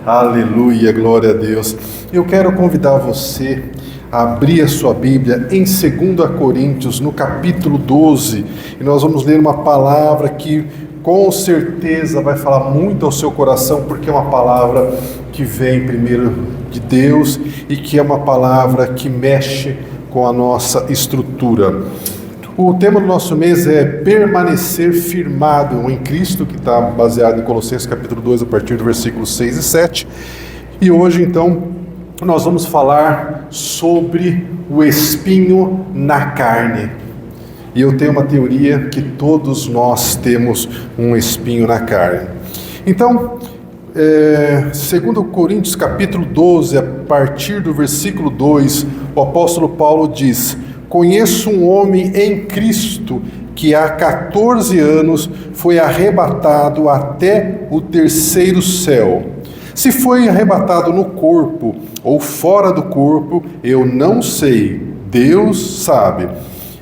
Aleluia, glória a Deus. Eu quero convidar você a abrir a sua Bíblia em 2 Coríntios, no capítulo 12, e nós vamos ler uma palavra que com certeza vai falar muito ao seu coração, porque é uma palavra que vem primeiro de Deus e que é uma palavra que mexe com a nossa estrutura. O tema do nosso mês é permanecer firmado em Cristo, que está baseado em Colossenses capítulo 2, a partir do versículo 6 e 7. E hoje, então, nós vamos falar sobre o espinho na carne. E eu tenho uma teoria que todos nós temos um espinho na carne. Então, 2 Coríntios capítulo 12, a partir do versículo 2, o apóstolo Paulo diz: conheço um homem em Cristo que há 14 anos foi arrebatado até o terceiro céu. Se foi arrebatado no corpo ou fora do corpo, eu não sei, Deus sabe.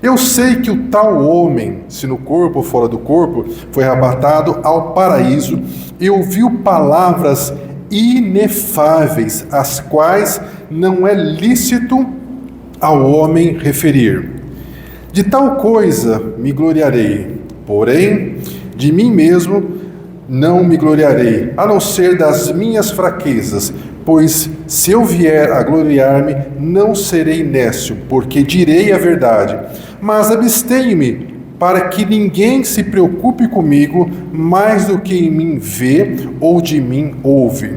Eu sei que o tal homem, se no corpo ou fora do corpo, foi arrebatado ao paraíso e ouviu palavras inefáveis, as quais não é lícito ao homem referir. De tal coisa me gloriarei, porém de mim mesmo não me gloriarei, a não ser das minhas fraquezas, pois se eu vier a gloriar-me, não serei nécio, porque direi a verdade. Mas abstenho-me, para que ninguém se preocupe comigo mais do que em mim vê ou de mim ouve.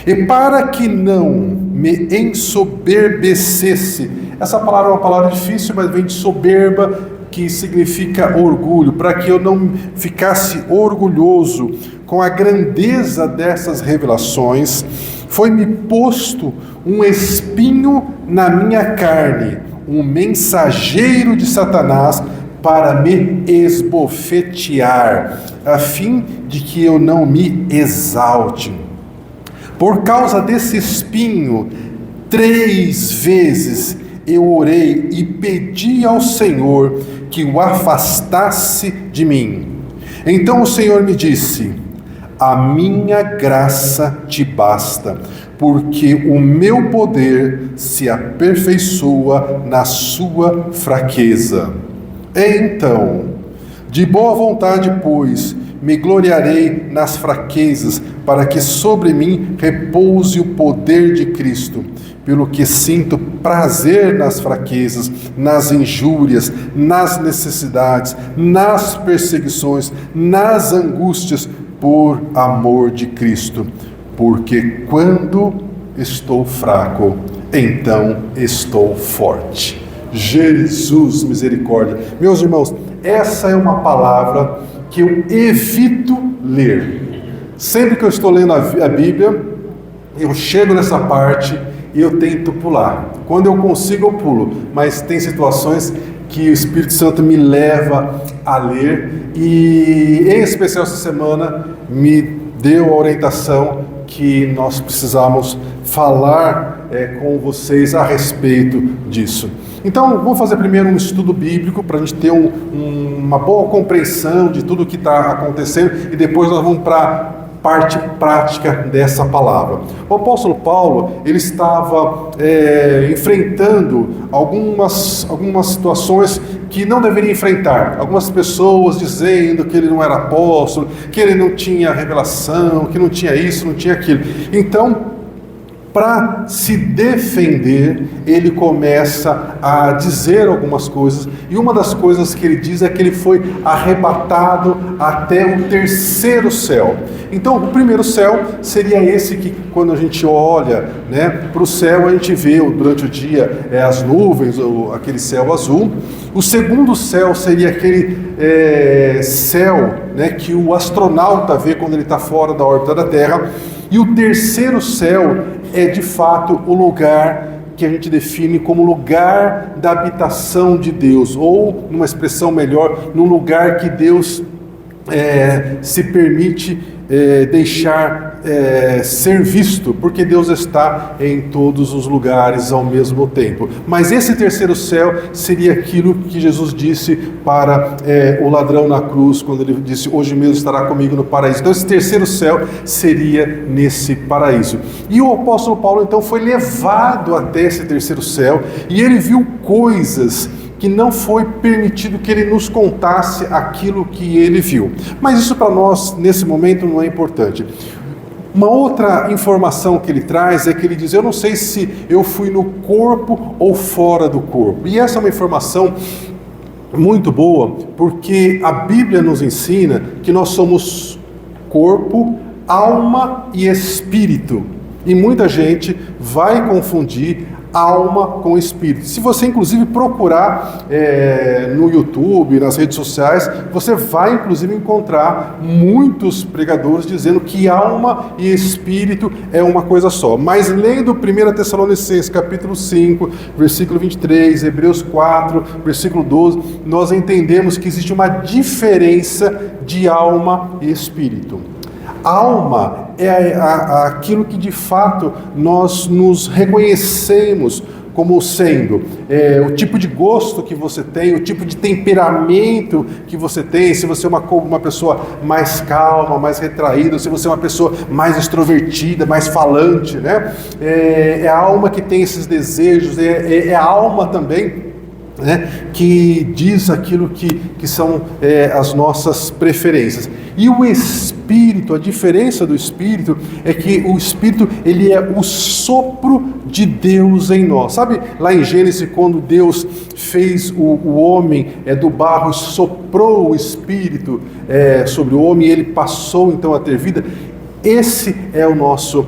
E para que não me ensoberbecesse, essa palavra é uma palavra difícil, mas vem de soberba, que significa orgulho, para que eu não ficasse orgulhoso com a grandeza dessas revelações, foi-me posto um espinho na minha carne, um mensageiro de Satanás, para me esbofetear, a fim de que eu não me exalte. Por causa desse espinho, 3 vezes eu orei e pedi ao Senhor que o afastasse de mim. Então o Senhor me disse: a minha graça te basta, porque o meu poder se aperfeiçoa na sua fraqueza. Então, de boa vontade, pois, me gloriarei nas fraquezas, para que sobre mim repouse o poder de Cristo. Pelo que sinto prazer nas fraquezas, nas injúrias, nas necessidades, nas perseguições, nas angústias, por amor de Cristo. Porque quando estou fraco, então estou forte. Jesus, misericórdia. Meus irmãos, essa é uma palavra que eu evito ler. Sempre que eu estou lendo a Bíblia, eu chego nessa parte e eu tento pular. Quando eu consigo, eu pulo. Mas tem situações que o Espírito Santo me leva a ler. E, em especial, essa semana, me deu a orientação que nós precisamos falar com vocês a respeito disso. Então, vamos fazer primeiro um estudo bíblico para a gente ter uma boa compreensão de tudo o que está acontecendo, e depois nós vamos para a parte prática dessa palavra. O apóstolo Paulo, ele estava enfrentando algumas situações que não deveria enfrentar. Algumas pessoas dizendo que ele não era apóstolo, que ele não tinha revelação, que não tinha isso, não tinha aquilo. Então, para se defender, ele começa a dizer algumas coisas, e uma das coisas que ele diz é que ele foi arrebatado até o terceiro céu. Então, o primeiro céu seria esse que, quando a gente olha para o céu, a gente vê durante o dia as nuvens, ou aquele céu azul. O segundo céu seria aquele céu que o astronauta vê quando ele está fora da órbita da Terra. E o terceiro céu é de fato o lugar que a gente define como lugar da habitação de Deus, ou, numa expressão melhor, num lugar que Deus se permite deixar ser visto, porque Deus está em todos os lugares ao mesmo tempo. Mas esse terceiro céu seria aquilo que Jesus disse para o ladrão na cruz, quando ele disse: hoje mesmo estará comigo no paraíso. Então esse terceiro céu seria nesse paraíso. E o apóstolo Paulo então foi levado até esse terceiro céu, e ele viu coisas que não foi permitido que ele nos contasse aquilo que ele viu. Mas isso para nós, nesse momento, não é importante. Uma outra informação que ele traz é que ele diz: eu não sei se eu fui no corpo ou fora do corpo. E essa é uma informação muito boa, porque a Bíblia nos ensina que nós somos corpo, alma e espírito. E muita gente vai confundir alma com espírito. Se você inclusive procurar no YouTube, nas redes sociais, você vai inclusive encontrar muitos pregadores dizendo que alma e espírito é uma coisa só. Mas lendo 1 Tessalonicenses capítulo 5, versículo 23, Hebreus 4, versículo 12, nós entendemos que existe uma diferença de alma e espírito. Alma é aquilo que de fato nós nos reconhecemos como sendo o tipo de gosto que você tem, o tipo de temperamento que você tem, se você é uma pessoa mais calma, mais retraída, se você é uma pessoa mais extrovertida, mais falante, né? É a alma que tem esses desejos, é a alma também, né, que diz aquilo que são as nossas preferências. E o Espírito, a diferença do Espírito é que o Espírito, ele é o sopro de Deus em nós. Sabe lá em Gênesis, quando Deus fez o homem do barro e soprou o Espírito sobre o homem, e ele passou então a ter vida? Esse é o nosso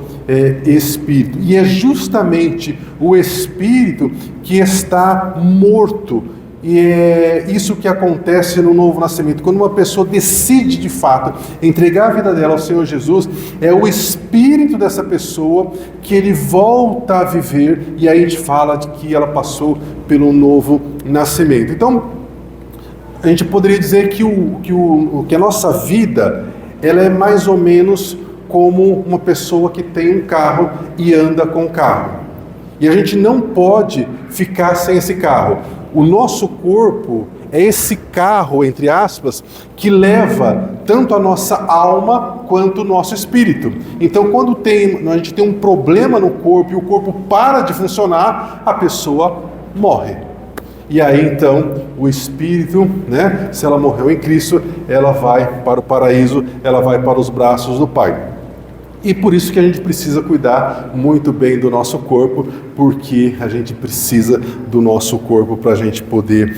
Espírito. E é justamente o Espírito que está morto. E é isso que acontece no novo nascimento. Quando uma pessoa decide de fato entregar a vida dela ao Senhor Jesus, é o Espírito dessa pessoa que ele volta a viver, e aí a gente fala de que ela passou pelo novo nascimento. Então, a gente poderia dizer que a nossa vida, ela é mais ou menos como uma pessoa que tem um carro e anda com o carro. E a gente não pode ficar sem esse carro. O nosso corpo é esse carro, entre aspas, que leva tanto a nossa alma quanto o nosso espírito. Então, quando a gente tem um problema no corpo e o corpo para de funcionar, a pessoa morre. E aí então o espírito, né, se ela morreu em Cristo, ela vai para o paraíso, ela vai para os braços do Pai. E por isso que a gente precisa cuidar muito bem do nosso corpo, porque a gente precisa do nosso corpo para a gente poder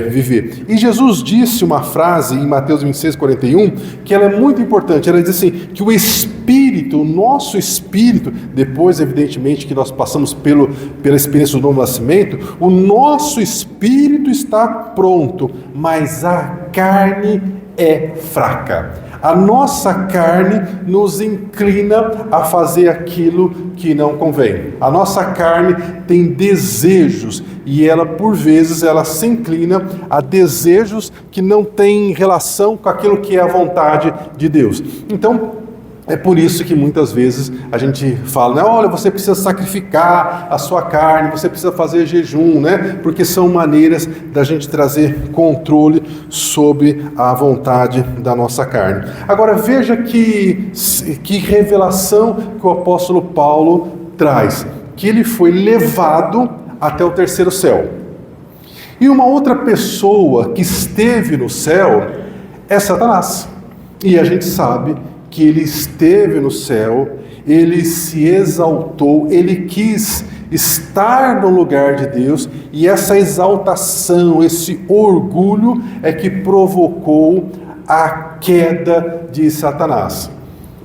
viver. E Jesus disse uma frase em Mateus 26:41, que ela é muito importante. Ela diz assim, que o Espírito, o nosso Espírito, depois evidentemente que nós passamos pela experiência do novo nascimento, o nosso Espírito está pronto, mas a carne é fraca. A nossa carne nos inclina a fazer aquilo que não convém. A nossa carne tem desejos e ela, por vezes, ela se inclina a desejos que não têm relação com aquilo que é a vontade de Deus. Então, é por isso que muitas vezes a gente fala, né? Olha, você precisa sacrificar a sua carne, você precisa fazer jejum, né? Porque são maneiras da gente trazer controle sobre a vontade da nossa carne. Agora veja que revelação que o apóstolo Paulo traz, que ele foi levado até o terceiro céu. E uma outra pessoa que esteve no céu é Satanás. E a gente sabe que ele esteve no céu, ele se exaltou, ele quis estar no lugar de Deus, e essa exaltação, esse orgulho é que provocou a queda de Satanás.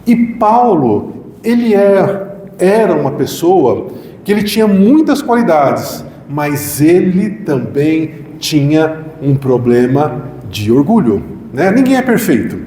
E Paulo, ele era uma pessoa que ele tinha muitas qualidades, mas ele também tinha um problema de orgulho, né? Ninguém é perfeito.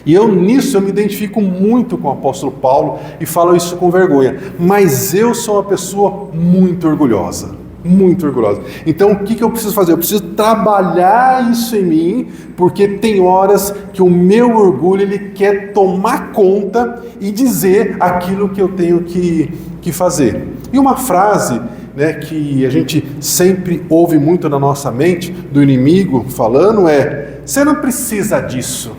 E nisso eu me identifico muito com o apóstolo Paulo e falo isso com vergonha. Mas eu sou uma pessoa muito orgulhosa. Muito orgulhosa. Então, o que eu preciso fazer? Eu preciso trabalhar isso em mim, porque tem horas que o meu orgulho, ele quer tomar conta e dizer aquilo que eu tenho que fazer. E uma frase, né, que a gente sempre ouve muito na nossa mente, do inimigo falando é: você não precisa disso.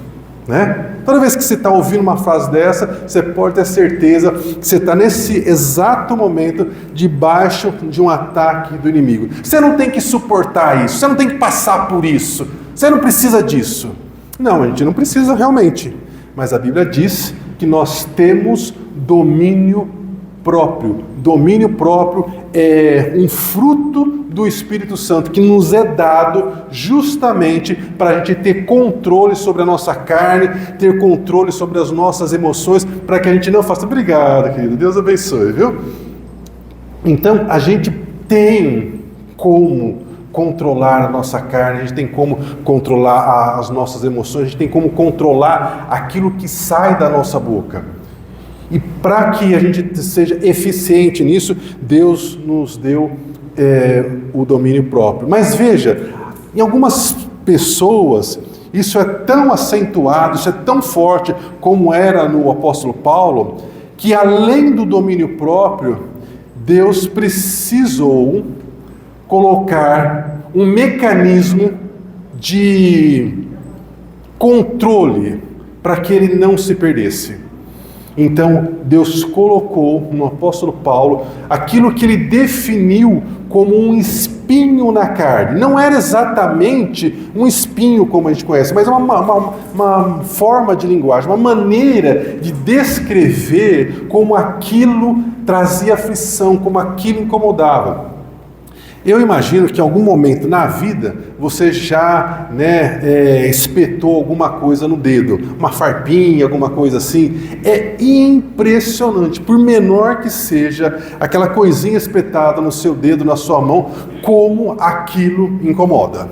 Né? Toda vez que você está ouvindo uma frase dessa, você pode ter certeza que você está nesse exato momento debaixo de um ataque do inimigo. Você não tem que suportar isso, você não tem que passar por isso, você não precisa disso. Não, a gente não precisa realmente, mas a Bíblia diz que nós temos domínio próprio. Domínio próprio é um fruto do Espírito Santo que nos é dado justamente para a gente ter controle sobre a nossa carne, ter controle sobre as nossas emoções, para que a gente não faça. Obrigado, querido. Deus abençoe, viu? Então, a gente tem como controlar a nossa carne, a gente tem como controlar as nossas emoções, a gente tem como controlar aquilo que sai da nossa boca. E para que a gente seja eficiente nisso, Deus nos deu o domínio próprio. Mas veja, em algumas pessoas, isso é tão acentuado, isso é tão forte, como era no apóstolo Paulo, que além do domínio próprio, Deus precisou colocar um mecanismo de controle para que ele não se perdesse. Então, Deus colocou no apóstolo Paulo aquilo que ele definiu como um espinho na carne. Não era exatamente um espinho como a gente conhece, mas uma forma de linguagem, uma maneira de descrever como aquilo trazia aflição, como aquilo incomodava. Eu imagino que em algum momento na vida você já espetou alguma coisa no dedo, uma farpinha, alguma coisa assim. É impressionante, por menor que seja aquela coisinha espetada no seu dedo, na sua mão, como aquilo incomoda.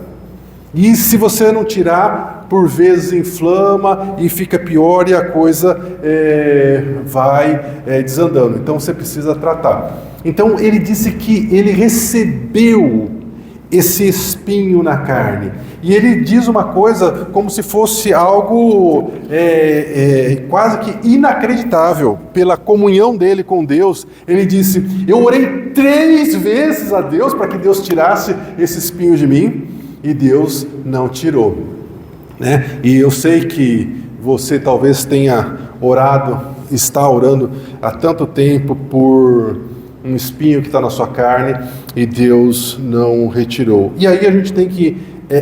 E se você não tirar, por vezes inflama e fica pior e a coisa vai desandando. Então você precisa tratar. Então ele disse que ele recebeu esse espinho na carne. E ele diz uma coisa como se fosse algo quase que inacreditável. Pela comunhão dele com Deus, ele disse: eu orei 3 vezes a Deus para que Deus tirasse esse espinho de mim, e Deus não tirou. Né? E eu sei que você talvez tenha orado, está orando há tanto tempo por um espinho que está na sua carne e Deus não retirou. E aí a gente tem que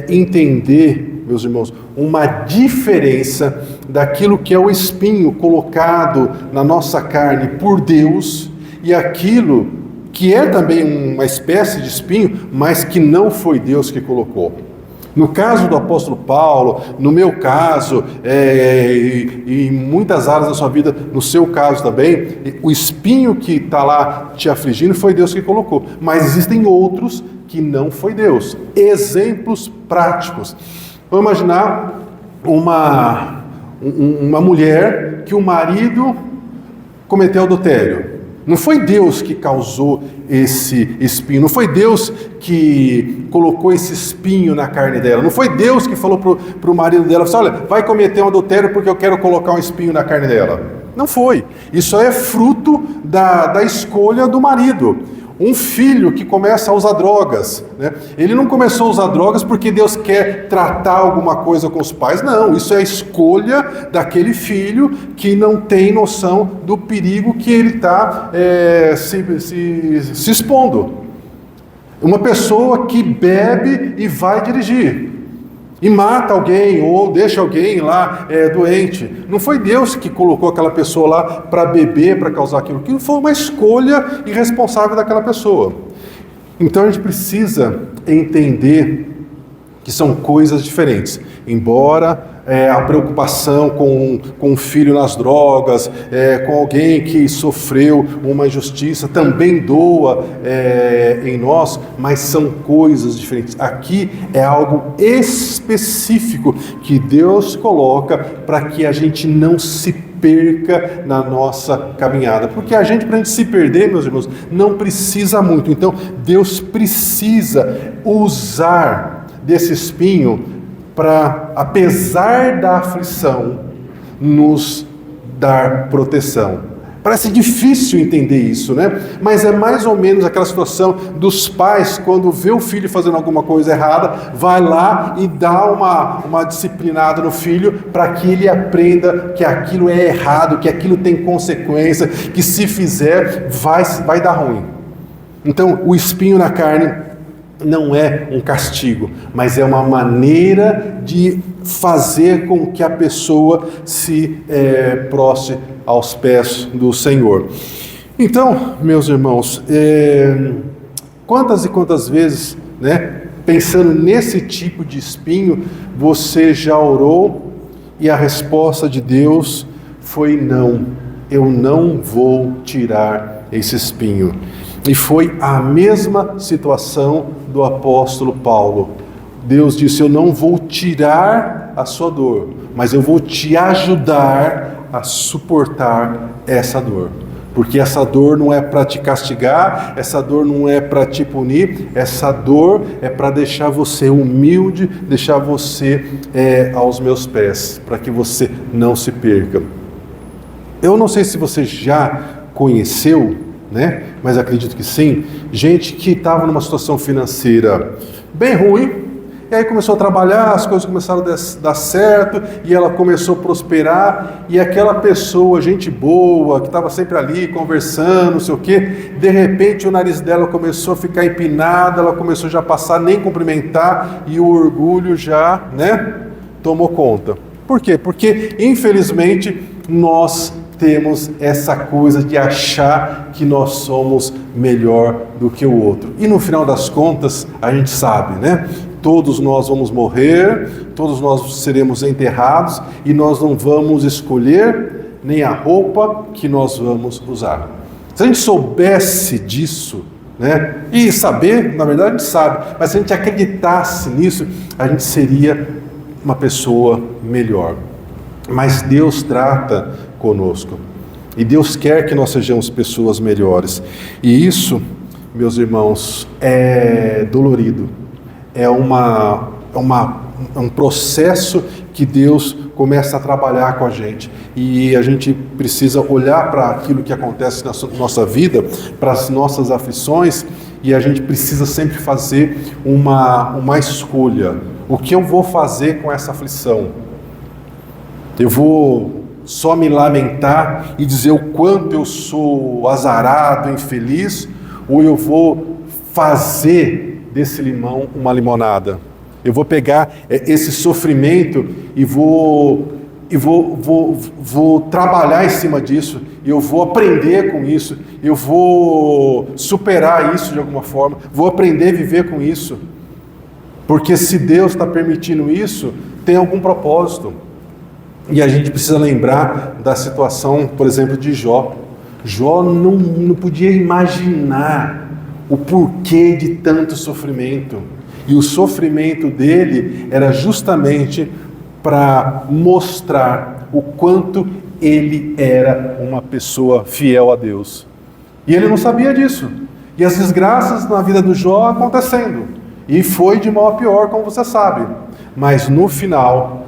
entender, meus irmãos, uma diferença daquilo que é o espinho colocado na nossa carne por Deus e aquilo que é também uma espécie de espinho, mas que não foi Deus que colocou. No caso do apóstolo Paulo, no meu caso, e em muitas áreas da sua vida, no seu caso também, o espinho que está lá te afligindo foi Deus que colocou. Mas existem outros que não foi Deus. Exemplos práticos. Vamos imaginar uma mulher que o marido cometeu adultério. Não foi Deus que causou esse espinho, não foi Deus que colocou esse espinho na carne dela, não foi Deus que falou para o marido dela, olha, vai cometer um adultério porque eu quero colocar um espinho na carne dela. Não foi. Isso é fruto da escolha do marido. Um filho que começa a usar drogas, né? Ele não começou a usar drogas porque Deus quer tratar alguma coisa com os pais, não, isso é a escolha daquele filho que não tem noção do perigo que ele está se expondo. Uma pessoa que bebe e vai dirigir e mata alguém ou deixa alguém lá doente. Não foi Deus que colocou aquela pessoa lá para beber, para causar aquilo. Aquilo foi uma escolha irresponsável daquela pessoa. Então a gente precisa entender que são coisas diferentes. Embora a preocupação com um filho nas drogas, com alguém que sofreu uma injustiça, também doa em nós, mas são coisas diferentes. Aqui é algo específico que Deus coloca para que a gente não se perca na nossa caminhada, porque para a gente se perder, meus irmãos, não precisa muito. Então Deus precisa usar desse espinho para, apesar da aflição, nos dar proteção. Parece difícil entender isso, né? Mas é mais ou menos aquela situação dos pais, quando vê o filho fazendo alguma coisa errada, vai lá e dá uma disciplinada no filho, para que ele aprenda que aquilo é errado, que aquilo tem consequência, que se fizer, vai dar ruim. Então, o espinho na carne não é um castigo, mas é uma maneira de fazer com que a pessoa se prostre aos pés do Senhor. Então, meus irmãos, quantas e quantas vezes, né, pensando nesse tipo de espinho, você já orou e a resposta de Deus foi não, eu não vou tirar esse espinho. E foi a mesma situação do apóstolo Paulo. Deus disse, eu não vou tirar a sua dor, mas eu vou te ajudar a suportar essa dor. Porque essa dor não é para te castigar, essa dor não é para te punir, essa dor é para deixar você humilde, deixar você aos meus pés, para que você não se perca. Eu não sei se você já conheceu, né? Mas acredito que sim, gente que estava numa situação financeira bem ruim, e aí começou a trabalhar, as coisas começaram a dar certo, e ela começou a prosperar, e aquela pessoa, gente boa, que estava sempre ali conversando, não sei o quê, de repente o nariz dela começou a ficar empinado, ela começou já a passar, nem cumprimentar, e o orgulho já, né, tomou conta. Por quê? Porque, infelizmente, nós temos essa coisa de achar que nós somos melhor do que o outro. E no final das contas, a gente sabe, né? Todos nós vamos morrer, todos nós seremos enterrados e nós não vamos escolher nem a roupa que nós vamos usar. Se a gente soubesse disso, né? E saber, na verdade a gente sabe, mas se a gente acreditasse nisso, a gente seria uma pessoa melhor. Mas Deus trata conosco. E Deus quer que nós sejamos pessoas melhores. E isso, meus irmãos, é dolorido. É um processo que Deus começa a trabalhar com a gente. E a gente precisa olhar para aquilo que acontece na nossa vida, para as nossas aflições, e a gente precisa sempre fazer uma escolha. O que eu vou fazer com essa aflição? Eu vou só me lamentar e dizer o quanto eu sou azarado, infeliz, ou eu vou fazer desse limão uma limonada? Eu vou pegar esse sofrimento e vou trabalhar em cima disso, e eu vou aprender com isso, eu vou superar isso de alguma forma, vou aprender a viver com isso, porque se Deus está permitindo isso, tem algum propósito. E a gente precisa lembrar da situação, por exemplo, de Jó. Jó não podia imaginar o porquê de tanto sofrimento. E o sofrimento dele era justamente para mostrar o quanto ele era uma pessoa fiel a Deus. E ele não sabia disso. E as desgraças na vida do Jó acontecendo. E foi de mal a pior, como você sabe. Mas no final,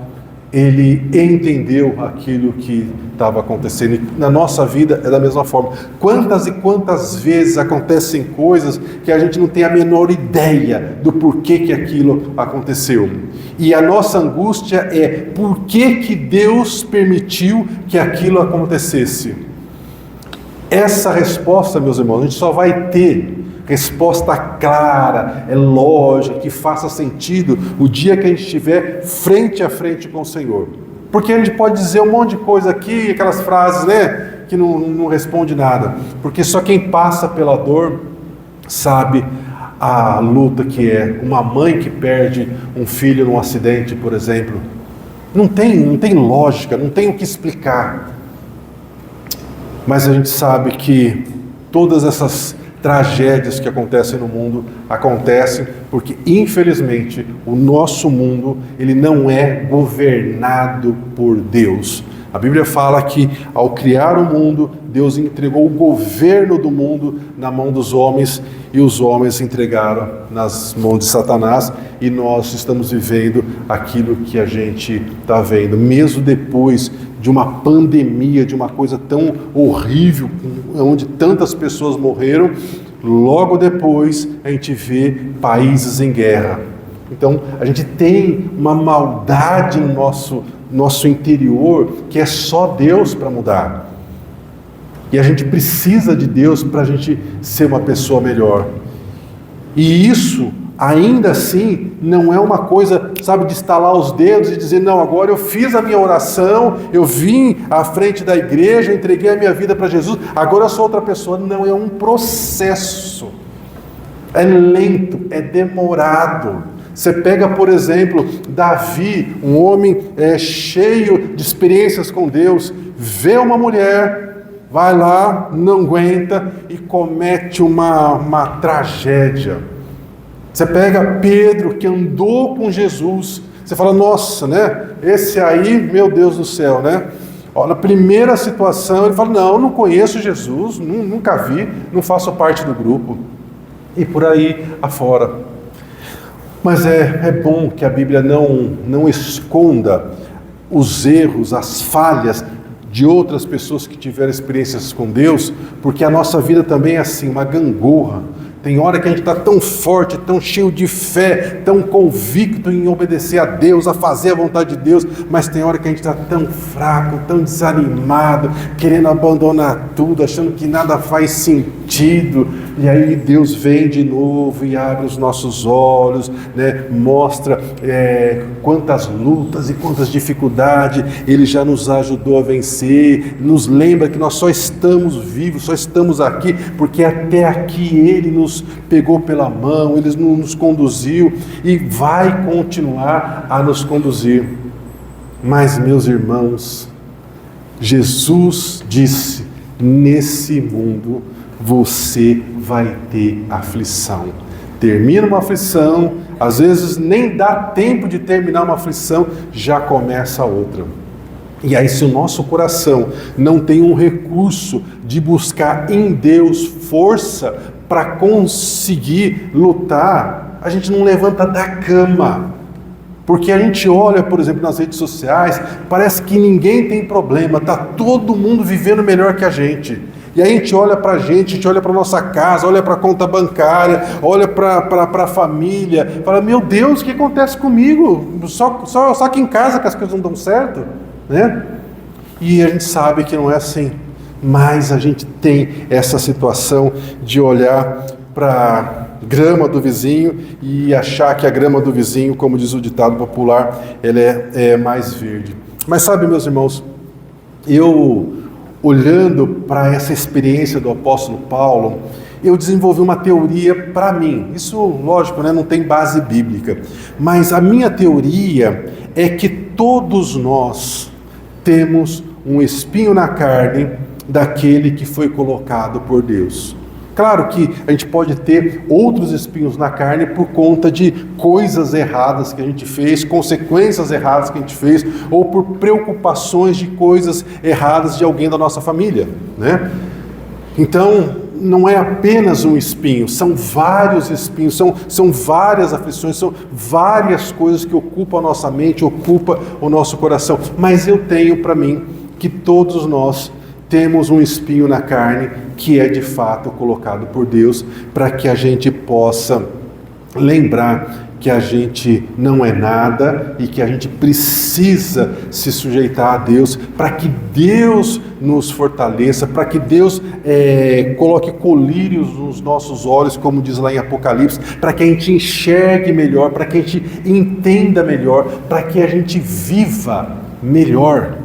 ele entendeu aquilo que estava acontecendo. E na nossa vida é da mesma forma. Quantas e quantas vezes acontecem coisas que a gente não tem a menor ideia do porquê que aquilo aconteceu. E a nossa angústia é por que Deus permitiu que aquilo acontecesse. Essa resposta, meus irmãos, a gente só vai ter resposta clara, lógica, que faça sentido o dia que a gente estiver frente a frente com o Senhor. Porque a gente pode dizer um monte de coisa aqui, aquelas frases, né, que não responde nada. Porque só quem passa pela dor sabe a luta que é uma mãe que perde um filho num acidente, por exemplo. Não tem lógica, não tem o que explicar. Mas a gente sabe que todas essas tragédias que acontecem no mundo acontecem porque, infelizmente, o nosso mundo ele não é governado por Deus. A Bíblia fala que, ao criar o mundo, Deus entregou o governo do mundo na mão dos homens e os homens entregaram nas mãos de Satanás, e nós estamos vivendo aquilo que a gente está vendo, mesmo depois de uma pandemia, de uma coisa tão horrível, onde tantas pessoas morreram. Logo depois a gente vê países em guerra. Então a gente tem uma maldade no nosso interior que é só Deus para mudar. E a gente precisa de Deus para a gente ser uma pessoa melhor. E isso, ainda assim, não é uma coisa, sabe, de estalar os dedos e dizer, não, agora eu fiz a minha oração, eu vim à frente da igreja, eu entreguei a minha vida para Jesus, agora eu sou outra pessoa. Não, é um processo. É lento, é demorado. Você pega, por exemplo, Davi, um homem cheio de experiências com Deus, vê uma mulher, vai lá, não aguenta e comete uma tragédia. Você pega Pedro, que andou com Jesus, você fala, nossa, né? Esse aí, meu Deus do céu, né? Ó, na primeira situação, ele fala, não conheço Jesus, nunca vi, não faço parte do grupo. E por aí afora. Mas é bom que a Bíblia não esconda os erros, as falhas de outras pessoas que tiveram experiências com Deus, porque a nossa vida também é assim, uma gangorra. Tem hora que a gente está tão forte, tão cheio de fé, tão convicto em obedecer a Deus, a fazer a vontade de Deus, mas tem hora que a gente está tão fraco, tão desanimado, querendo abandonar tudo, achando que nada faz sentido, e aí Deus vem de novo e abre os nossos olhos, né? Mostra quantas lutas e quantas dificuldades Ele já nos ajudou a vencer, nos lembra que nós só estamos vivos, só estamos aqui, porque até aqui Ele nos pegou pela mão, Ele nos conduziu e vai continuar a nos conduzir. Mas, meus irmãos, Jesus disse, nesse mundo você vai ter aflição. Termina uma aflição, às vezes nem dá tempo de terminar uma aflição, já começa outra. E aí, se o nosso coração não tem um recurso de buscar em Deus força para conseguir lutar, a gente não levanta da cama. Porque a gente olha, por exemplo, nas redes sociais, parece que ninguém tem problema, está todo mundo vivendo melhor que a gente. E aí a gente olha para a gente olha para a nossa casa, olha para a conta bancária, olha para a família, fala, meu Deus, o que acontece comigo? Só aqui em casa que as coisas não dão certo, né? E a gente sabe que não é assim, mas a gente tem essa situação de olhar para grama do vizinho e achar que a grama do vizinho, como diz o ditado popular, ela é mais verde. Mas sabe, meus irmãos, eu olhando para essa experiência do apóstolo Paulo, eu desenvolvi uma teoria para mim. Isso, lógico, né, não tem base bíblica, mas a minha teoria é que todos nós temos um espinho na carne daquele que foi colocado por Deus. Claro que a gente pode ter outros espinhos na carne por conta de coisas erradas que a gente fez, consequências erradas que a gente fez, ou por preocupações de coisas erradas de alguém da nossa família, né? Então, não é apenas um espinho, são vários espinhos, são várias aflições, são várias coisas que ocupam a nossa mente, ocupam o nosso coração. Mas eu tenho para mim que todos nós temos um espinho na carne que é de fato colocado por Deus para que a gente possa lembrar que a gente não é nada e que a gente precisa se sujeitar a Deus, para que Deus nos fortaleça, para que Deus coloque colírios nos nossos olhos, como diz lá em Apocalipse, para que a gente enxergue melhor, para que a gente entenda melhor, para que a gente viva melhor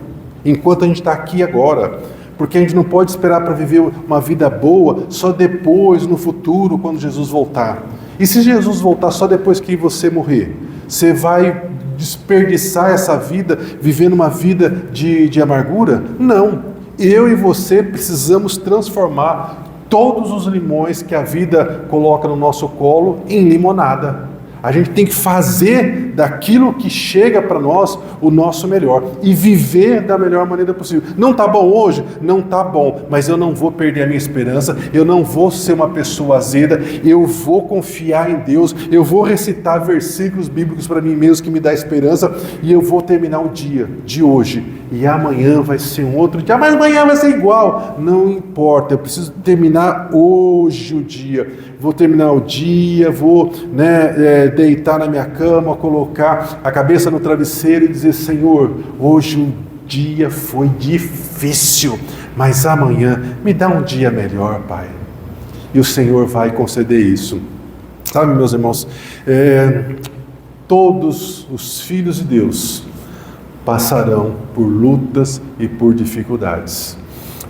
enquanto a gente está aqui agora. Porque a gente não pode esperar para viver uma vida boa só depois, no futuro, quando Jesus voltar. E se Jesus voltar só depois que você morrer? Você vai desperdiçar essa vida, vivendo uma vida de amargura? Não. Eu e você precisamos transformar todos os limões que a vida coloca no nosso colo em limonada. A gente tem que fazer daquilo que chega para nós o nosso melhor e viver da melhor maneira possível. Não está bom hoje? Não está bom, mas eu não vou perder a minha esperança, eu não vou ser uma pessoa azeda, eu vou confiar em Deus, eu vou recitar versículos bíblicos para mim mesmo que me dá esperança e eu vou terminar o dia de hoje e amanhã vai ser um outro dia, mas amanhã vai ser igual. Não importa, eu preciso terminar hoje o dia. Vou terminar o dia, vou deitar na minha cama, colocar a cabeça no travesseiro e dizer: Senhor, hoje o dia foi difícil, mas amanhã me dá um dia melhor, Pai. E o Senhor vai conceder isso. Sabe, meus irmãos, todos os filhos de Deus passarão por lutas e por dificuldades,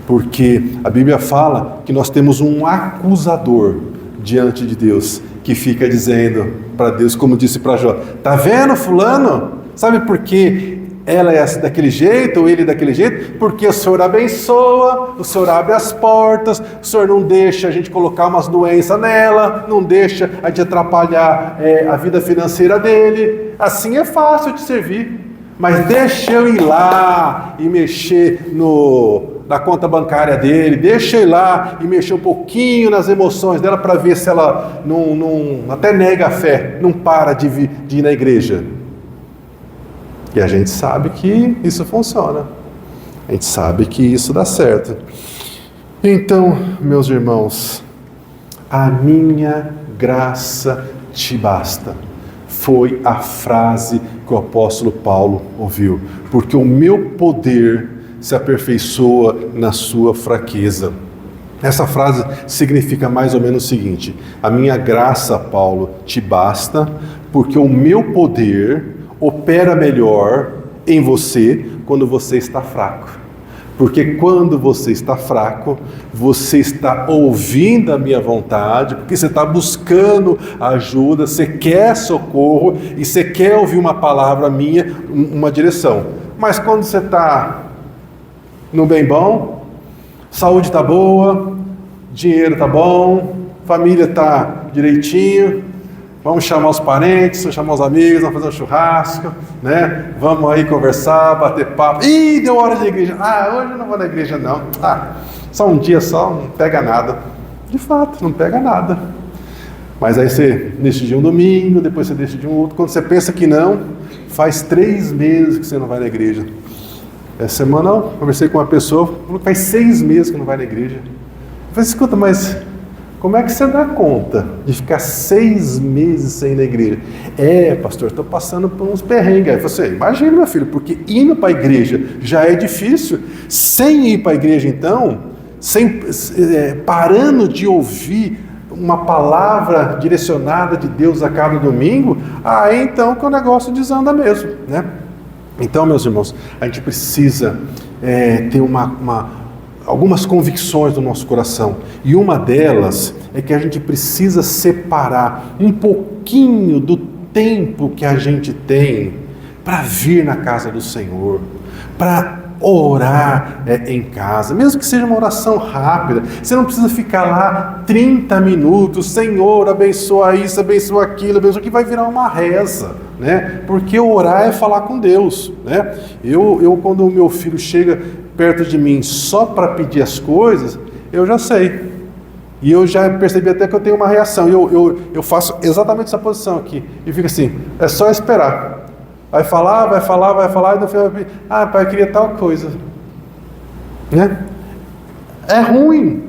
porque a Bíblia fala que nós temos um acusador diante de Deus, que fica dizendo para Deus, como disse para Jó: tá vendo fulano? Sabe por que ela é daquele jeito, ou ele daquele jeito? Porque o Senhor abençoa, o Senhor abre as portas, o Senhor não deixa a gente colocar umas doenças nela, não deixa a gente atrapalhar a vida financeira dele. Assim é fácil de servir, mas deixa eu ir lá e mexer na conta bancária dele, deixa eu ir lá e mexer um pouquinho nas emoções dela para ver se ela não até nega a fé, não para de ir na igreja. E a gente sabe que isso funciona, a gente sabe que isso dá certo. Então, meus irmãos, a minha graça te basta. Foi a frase que o apóstolo Paulo ouviu, porque o meu poder se aperfeiçoa na sua fraqueza. Essa frase significa mais ou menos o seguinte: a minha graça, Paulo, te basta, porque o meu poder opera melhor em você quando você está fraco. Porque quando você está fraco, você está ouvindo a minha vontade, porque você está buscando ajuda, você quer socorro e você quer ouvir uma palavra minha, uma direção. Mas quando você está no bem bom, saúde está boa, dinheiro está bom, família está direitinho, vamos chamar os parentes, vamos chamar os amigos, vamos fazer um churrasco, né? Vamos aí conversar, bater papo. Ih, deu hora de igreja. Hoje eu não vou na igreja não. Só um dia só, não pega nada. De fato, não pega nada. Mas aí você decide um domingo, depois você decide um outro. Quando você pensa que não, faz 3 meses que você não vai na igreja. Essa semana eu conversei com uma pessoa, falou que faz 6 meses que não vai na igreja. Eu falei: escuta, mas como é que você dá conta de ficar 6 meses sem ir na igreja? Pastor, estou passando por uns perrengues. Aí você: imagina, meu filho, porque indo para a igreja já é difícil, sem ir para a igreja então, parando de ouvir uma palavra direcionada de Deus a cada domingo, aí então que o negócio desanda mesmo, né? Então, meus irmãos, a gente precisa ter algumas convicções do nosso coração, e uma delas é que a gente precisa separar um pouquinho do tempo que a gente tem para vir na casa do Senhor, para orar em casa, mesmo que seja uma oração rápida. Você não precisa ficar lá 30 minutos, Senhor, abençoa isso, abençoa aquilo, que vai virar uma reza, né? Porque orar é falar com Deus, né? Eu quando o meu filho chega perto de mim só para pedir as coisas, eu já sei. E eu já percebi até que eu tenho uma reação. Eu faço exatamente essa posição aqui. E fico assim: é só esperar. Vai falar, e no final vai pedir: pai, eu queria tal coisa. Né? É ruim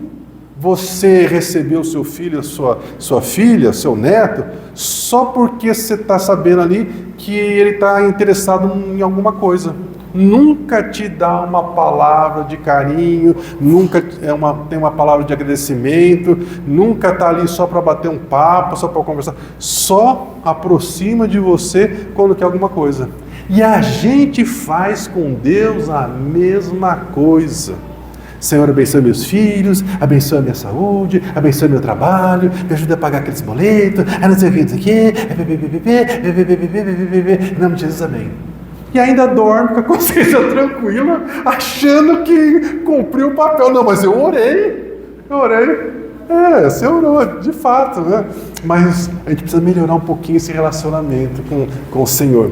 você receber o seu filho, sua filha, seu neto, só porque você está sabendo ali que ele está interessado em alguma coisa. Nunca te dá uma palavra de carinho, nunca tem uma palavra de agradecimento, nunca está ali só para bater um papo, só para conversar, só aproxima de você quando quer alguma coisa. E a gente faz com Deus a mesma coisa. Senhor, abençoe meus filhos, abençoe a minha saúde, abençoe meu trabalho, me ajuda a pagar aqueles boletos, não sei o que, não sei o que, em nome de Jesus, amém. E ainda dorme com a consciência tranquila, achando que cumpriu o papel. Não, mas eu orei. Você orou, de fato, né? Mas a gente precisa melhorar um pouquinho esse relacionamento com o Senhor.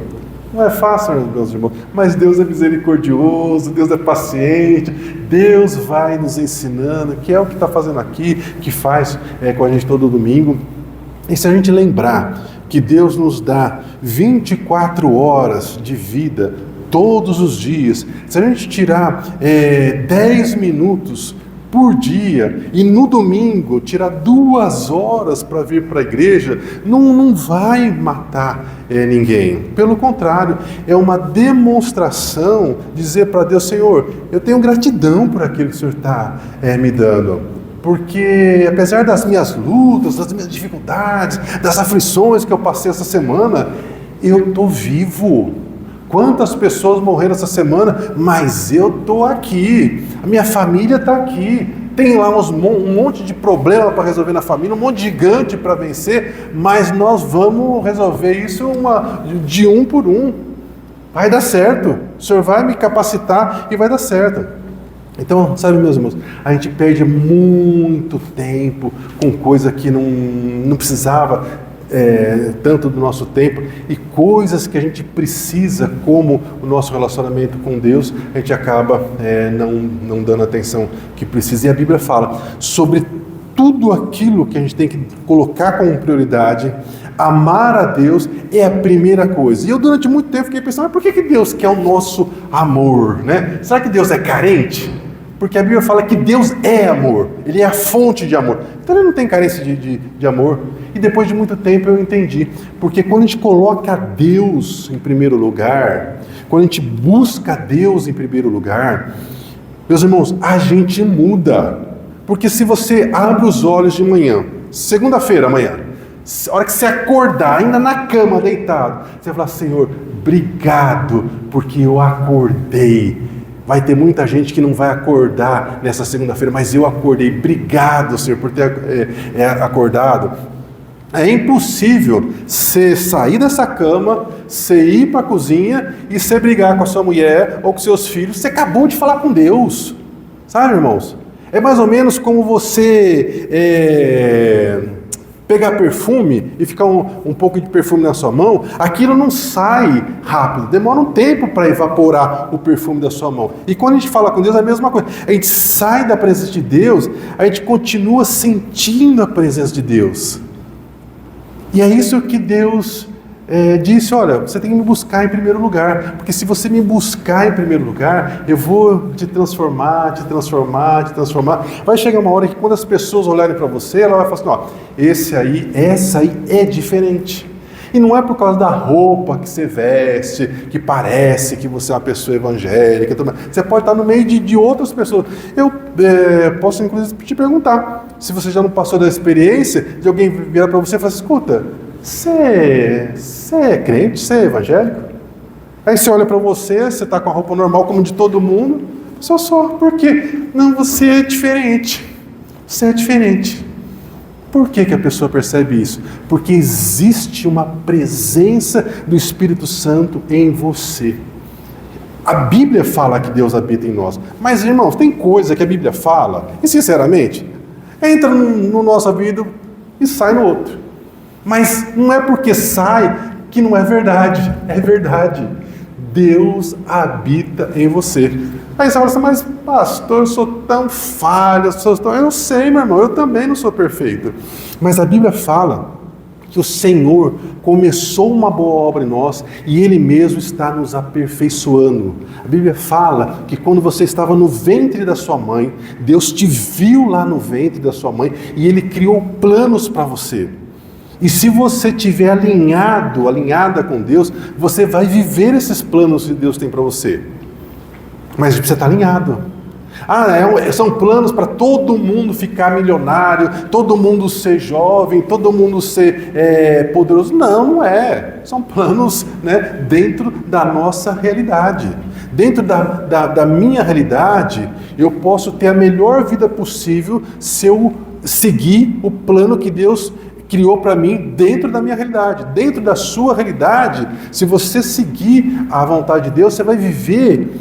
Não é fácil, meus irmãos, mas Deus é misericordioso, Deus é paciente, Deus vai nos ensinando, que é o que está fazendo aqui, que faz com a gente todo domingo. E se a gente lembrar que Deus nos dá 24 horas de vida todos os dias, se a gente tirar 10 minutos por dia, e no domingo tirar 2 horas para vir para a igreja, não vai matar ninguém. Pelo contrário, é uma demonstração, dizer para Deus: Senhor, eu tenho gratidão por aquilo que o Senhor está me dando. Porque apesar das minhas lutas, das minhas dificuldades, das aflições que eu passei essa semana, eu estou vivo. Quantas pessoas morreram essa semana, mas eu estou aqui, a minha família está aqui, tem lá um monte de problema para resolver na família, um monte de gigante para vencer, mas nós vamos resolver isso de um por um. Vai dar certo, o Senhor vai me capacitar e vai dar certo. Então, sabe, meus irmãos, a gente perde muito tempo com coisa que não precisava tanto do nosso tempo, e coisas que a gente precisa, como o nosso relacionamento com Deus, a gente acaba não dando a atenção que precisa. E a Bíblia fala sobre tudo aquilo que a gente tem que colocar como prioridade. Amar a Deus é a primeira coisa. E eu durante muito tempo fiquei pensando: mas por que Deus quer o nosso amor, né? Será que Deus é carente? Porque a Bíblia fala que Deus é amor, Ele é a fonte de amor. Então Ele não tem carência de amor. E depois de muito tempo eu entendi. Porque quando a gente coloca Deus em primeiro lugar, quando a gente busca Deus em primeiro lugar, meus irmãos, a gente muda. Porque se você abre os olhos de manhã, segunda-feira amanhã, a hora que você acordar, ainda na cama, deitado, você vai falar: Senhor, obrigado, porque eu acordei. Vai ter muita gente que não vai acordar nessa segunda-feira, mas eu acordei. Obrigado, Senhor, por ter acordado. É impossível você sair dessa cama, você ir para a cozinha e você brigar com a sua mulher ou com seus filhos. Você acabou de falar com Deus. Sabe, irmãos? É mais ou menos como você pegar perfume e ficar um pouco de perfume na sua mão. Aquilo não sai rápido, demora um tempo para evaporar o perfume da sua mão. E quando a gente fala com Deus, é a mesma coisa. A gente sai da presença de Deus, a gente continua sentindo a presença de Deus. E é isso que Deus disse: olha, você tem que me buscar em primeiro lugar, porque se você me buscar em primeiro lugar, eu vou te transformar. Vai chegar uma hora que quando as pessoas olharem para você, ela vai falar assim: ó, essa aí é diferente. E não é por causa da roupa que você veste, que parece que você é uma pessoa evangélica. Você pode estar no meio de outras pessoas. Eu posso inclusive te perguntar, se você já não passou da experiência de alguém virar para você e falar assim: escuta, você é crente? Você é evangélico? Aí você olha para você está com a roupa normal como de todo mundo. Só, por quê? Não, você é diferente. Você é diferente. Por que a pessoa percebe isso? Porque existe uma presença do Espírito Santo em você. A Bíblia fala que Deus habita em nós. Mas, irmãos, tem coisa que a Bíblia fala, e sinceramente, entra no nosso ouvido e sai no outro. Mas não é porque sai que não é verdade. É verdade. Deus habita em você. Aí você fala assim: mas pastor, eu sou tão falho, eu sei, meu irmão, eu também não sou perfeito. Mas a Bíblia fala que o Senhor começou uma boa obra em nós e Ele mesmo está nos aperfeiçoando. A Bíblia fala que quando você estava no ventre da sua mãe, Deus te viu lá no ventre da sua mãe e Ele criou planos para você. E se você estiver alinhada com Deus, você vai viver esses planos que Deus tem para você. Mas precisa estar alinhado. São planos para todo mundo ficar milionário, todo mundo ser jovem, todo mundo ser poderoso. Não é. São planos, dentro da nossa realidade. Dentro da minha realidade, eu posso ter a melhor vida possível se eu seguir o plano que Deus criou para mim dentro da minha realidade. Dentro da sua realidade, se você seguir a vontade de Deus, você vai viver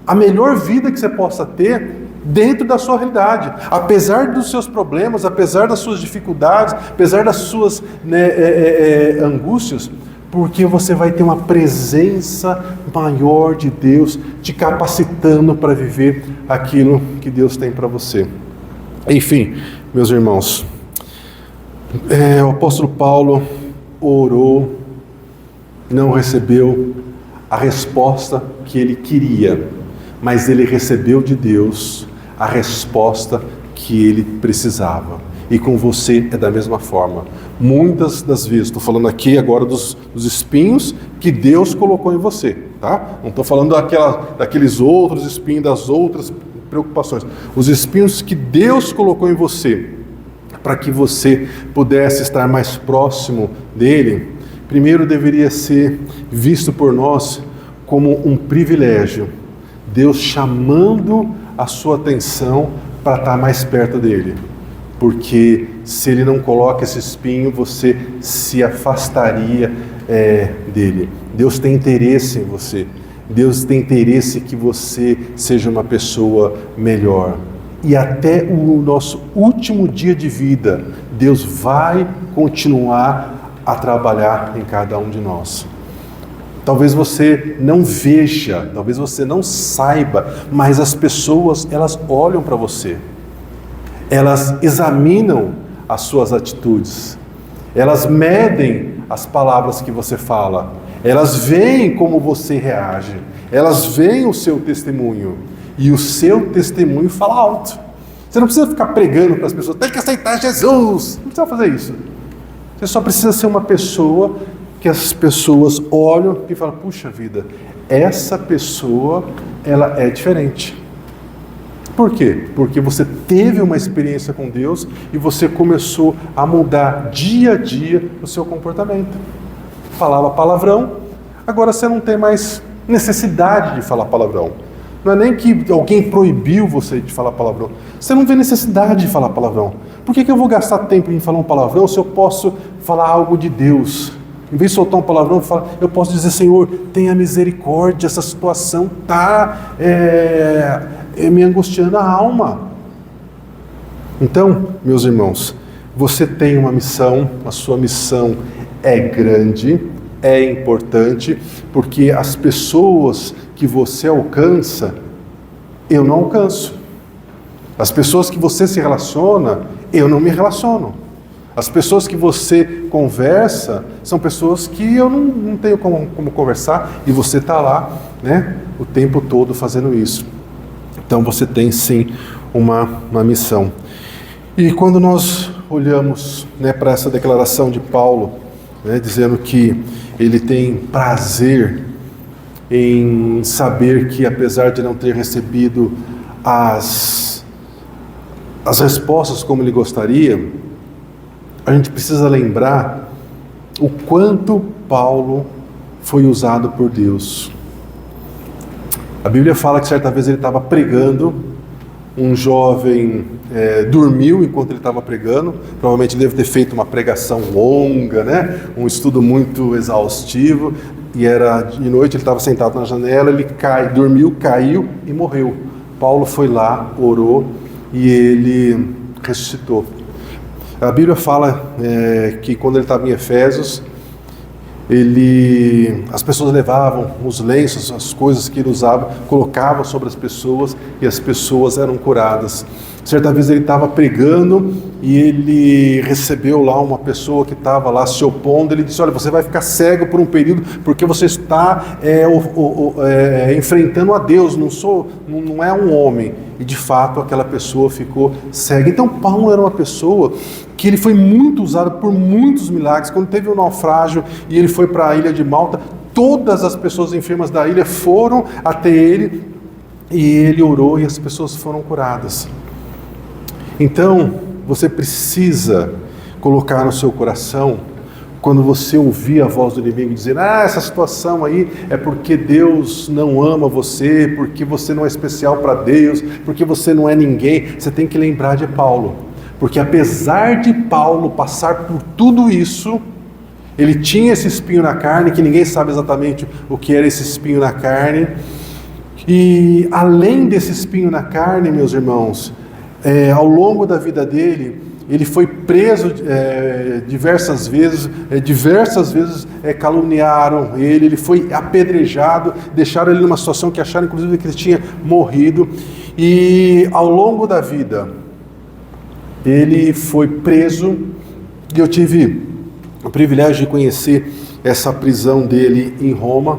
a melhor vida que você possa ter dentro da sua realidade. Apesar dos seus problemas, apesar das suas dificuldades, apesar das suas angústias, porque você vai ter uma presença maior de Deus te capacitando para viver aquilo que Deus tem para você. Enfim, meus irmãos, o apóstolo Paulo orou, não recebeu a resposta que ele queria, mas ele recebeu de Deus a resposta que ele precisava. E com você é da mesma forma. Muitas das vezes, estou falando aqui agora dos espinhos que Deus colocou em você, tá? Não estou falando daqueles outros espinhos, das outras preocupações. Os espinhos que Deus colocou em você, para que você pudesse estar mais próximo dele, primeiro deveria ser visto por nós como um privilégio. Deus chamando a sua atenção para estar mais perto dele. Porque se ele não coloca esse espinho, você se afastaria dele. Deus tem interesse em você. Deus tem interesse que você seja uma pessoa melhor. E até o nosso último dia de vida, Deus vai continuar a trabalhar em cada um de nós. Talvez você não veja, talvez você não saiba, mas as pessoas, elas olham para você. Elas examinam as suas atitudes, elas medem as palavras que você fala, elas veem como você reage, elas veem o seu testemunho, e o seu testemunho fala alto. Você não precisa ficar pregando para as pessoas, tem que aceitar Jesus, não precisa fazer isso. Você só precisa ser uma pessoa que as pessoas olham e falam, puxa vida, essa pessoa, ela é diferente. Por quê? Porque você teve uma experiência com Deus e você começou a mudar dia a dia o seu comportamento. Falava palavrão, agora você não tem mais necessidade de falar palavrão. Não é nem que alguém proibiu você de falar palavrão. Você não vê necessidade de falar palavrão. Por que eu vou gastar tempo em falar um palavrão se eu posso falar algo de Deus? Em vez de soltar um palavrão, eu posso dizer, Senhor, tenha misericórdia, essa situação está me angustiando a alma. Então, meus irmãos, você tem uma missão, a sua missão é grande, é importante, porque as pessoas que você alcança, eu não alcanço. As pessoas que você se relaciona, eu não me relaciono. As pessoas que você conversa são pessoas que eu não tenho como conversar, e você está lá, né, o tempo todo fazendo isso. Então você tem sim uma missão. E quando nós olhamos, né, para essa declaração de Paulo, né, dizendo que ele tem prazer em saber que, apesar de não ter recebido as respostas como ele gostaria, a gente precisa lembrar o quanto Paulo foi usado por Deus. A Bíblia fala que certa vez ele estava pregando, um jovem dormiu enquanto ele estava pregando, provavelmente deve ter feito uma pregação longa, né? Um estudo muito exaustivo, e era de noite, ele estava sentado na janela, ele dormiu, caiu e morreu. Paulo foi lá, orou e ele ressuscitou. A Bíblia fala que quando ele estava em Efésios, as pessoas levavam os lenços, as coisas que ele usava, colocavam sobre as pessoas e as pessoas eram curadas. Certa vez ele estava pregando e ele recebeu lá uma pessoa que estava lá se opondo. Ele disse, olha, você vai ficar cego por um período porque você está enfrentando a Deus, não é um homem. E de fato aquela pessoa ficou cega. Então Paulo era uma pessoa que ele foi muito usado por muitos milagres. Quando teve um naufrágio e ele foi para a ilha de Malta, todas as pessoas enfermas da ilha foram até ele e ele orou e as pessoas foram curadas. Então, você precisa colocar no seu coração Quando você ouvir a voz do inimigo dizendo, essa situação aí é porque Deus não ama você, porque você não é especial para Deus, porque você não é ninguém, você tem que lembrar de Paulo. Porque apesar de Paulo passar por tudo isso, ele tinha esse espinho na carne, que ninguém sabe exatamente o que era esse espinho na carne. E além desse espinho na carne, meus irmãos, ao longo da vida dele, ele foi preso diversas vezes caluniaram ele foi apedrejado, deixaram ele numa situação que acharam inclusive que ele tinha morrido, e ao longo da vida ele foi preso, e eu tive o privilégio de conhecer essa prisão dele em Roma,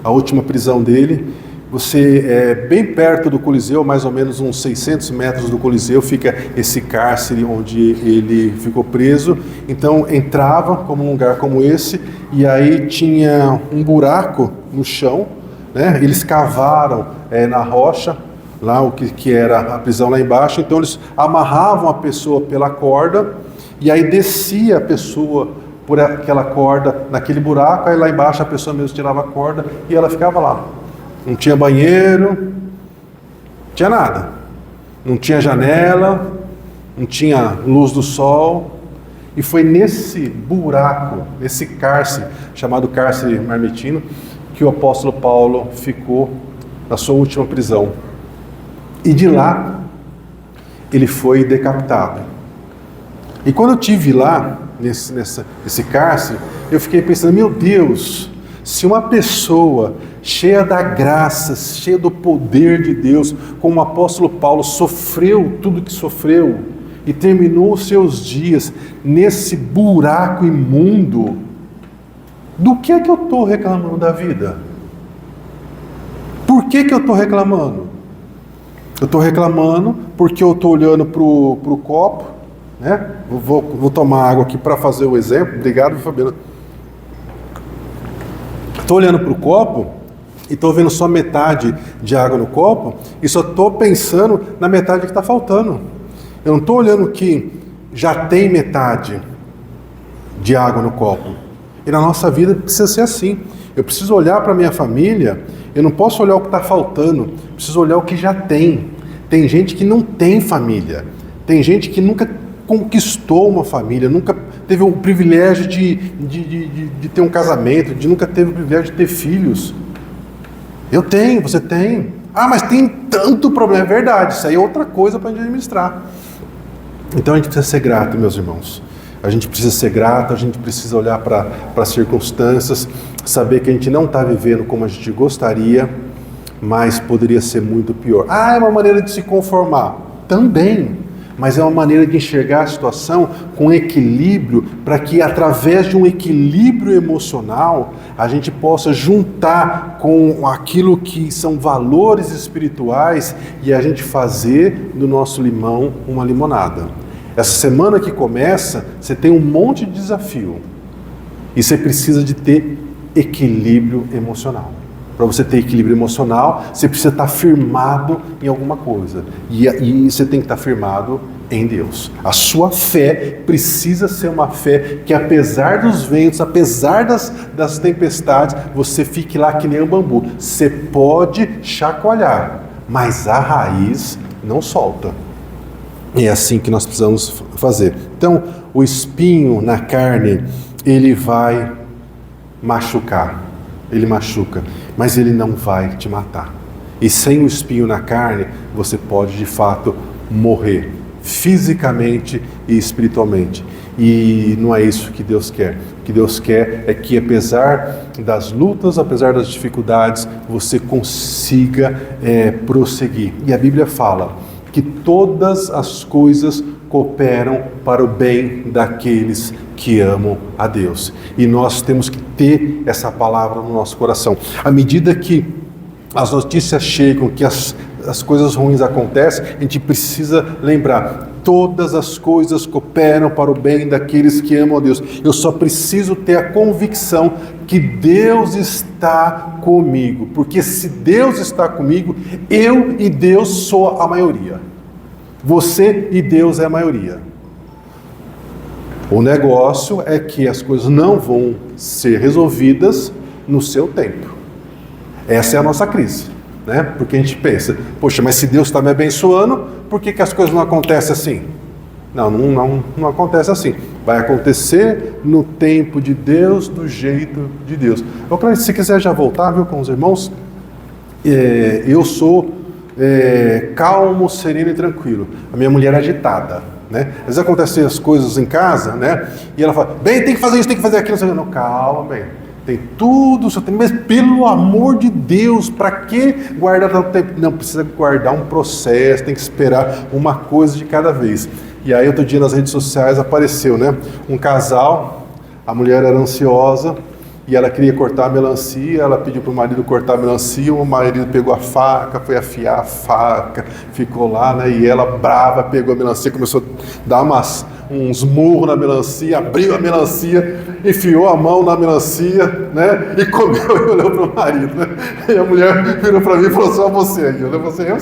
a última prisão dele. Você bem perto do Coliseu, mais ou menos uns 600 metros do Coliseu, fica esse cárcere onde ele ficou preso. Então entrava como um lugar como esse, e aí tinha um buraco no chão, né? Eles cavaram na rocha, lá o que era a prisão lá embaixo. Então eles amarravam a pessoa pela corda, e aí descia a pessoa por aquela corda naquele buraco, aí lá embaixo a pessoa mesmo tirava a corda e ela ficava lá. Não tinha banheiro, não tinha nada, não tinha janela, não tinha luz do sol, e foi nesse buraco, nesse cárcere, chamado cárcere Mamertino, que o apóstolo Paulo ficou na sua última prisão, e de lá ele foi decapitado. E quando eu estive lá, nesse cárcere, eu fiquei pensando, meu Deus, se uma pessoa cheia da graça, cheia do poder de Deus, como o apóstolo Paulo sofreu tudo que sofreu e terminou os seus dias nesse buraco imundo, do que é que eu estou reclamando da vida? Por que eu estou reclamando? Eu estou reclamando porque eu estou olhando para o copo, né? Vou tomar água aqui para fazer o exemplo. Obrigado, Fabiana. Estou olhando para o copo e estou vendo só metade de água no copo e só estou pensando na metade que está faltando. Eu não estou olhando que já tem metade de água no copo. E na nossa vida precisa ser assim. Eu preciso olhar para a minha família, eu não posso olhar o que está faltando, preciso olhar o que já tem. Tem gente que não tem família, tem gente que nunca conquistou uma família, nunca teve o privilégio de ter um casamento, nunca teve o privilégio de ter filhos. Eu tenho, você tem. Mas tem tanto problema. É verdade, isso aí é outra coisa para a gente administrar. Então a gente precisa ser grato, meus irmãos. A gente precisa ser grato, a gente precisa olhar para as circunstâncias, saber que a gente não está vivendo como a gente gostaria, mas poderia ser muito pior. É uma maneira de se conformar. Também. Mas é uma maneira de enxergar a situação com equilíbrio, para que através de um equilíbrio emocional, a gente possa juntar com aquilo que são valores espirituais e a gente fazer do nosso limão uma limonada. Essa semana que começa, você tem um monte de desafio e você precisa de ter equilíbrio emocional. Para você ter equilíbrio emocional, você precisa estar firmado em alguma coisa. E você tem que estar firmado em Deus. A sua fé precisa ser uma fé que, apesar dos ventos, apesar das tempestades, você fique lá que nem um bambu. Você pode chacoalhar, mas a raiz não solta. E é assim que nós precisamos fazer. Então, o espinho na carne, ele vai machucar. Ele machuca, mas ele não vai te matar. E sem o espinho na carne, você pode de fato morrer, fisicamente e espiritualmente. E não é isso que Deus quer. O que Deus quer é que, apesar das lutas, apesar das dificuldades, você consiga prosseguir. E a Bíblia fala que todas as coisas cooperam para o bem daqueles que amam a Deus. E nós temos que ter essa palavra no nosso coração. À medida que as notícias chegam, que as coisas ruins acontecem, a gente precisa lembrar: todas as coisas cooperam para o bem daqueles que amam a Deus. Eu só preciso ter a convicção que Deus está comigo, porque se Deus está comigo, eu e Deus sou a maioria. Você e Deus é a maioria. O negócio é que as coisas não vão ser resolvidas no seu tempo. Essa é a nossa crise, né? Porque a gente pensa, poxa, mas se Deus está me abençoando, por que as coisas não acontecem assim? Não acontece assim. Vai acontecer no tempo de Deus, do jeito de Deus. Se quiser já voltar, viu, com os irmãos, eu sou calmo, sereno e tranquilo. A minha mulher é agitada, né? Às vezes acontecem as coisas em casa, né? E ela fala, bem, tem que fazer isso, tem que fazer aquilo. Não, calma, bem. Tem tudo, mas pelo amor de Deus, para que guardar tanto tempo? Não, precisa guardar um processo, tem que esperar uma coisa de cada vez. E aí outro dia nas redes sociais apareceu, né? Um casal, a mulher era ansiosa e ela queria cortar a melancia, ela pediu para o marido cortar a melancia, o marido pegou a faca, foi afiar a faca, ficou lá, né? E ela brava, pegou a melancia, começou a dar uns murros na melancia, abriu a melancia, enfiou a mão na melancia, né? E comeu e olhou para o marido, né? E a mulher virou para mim e falou, só você aí. Eu falei,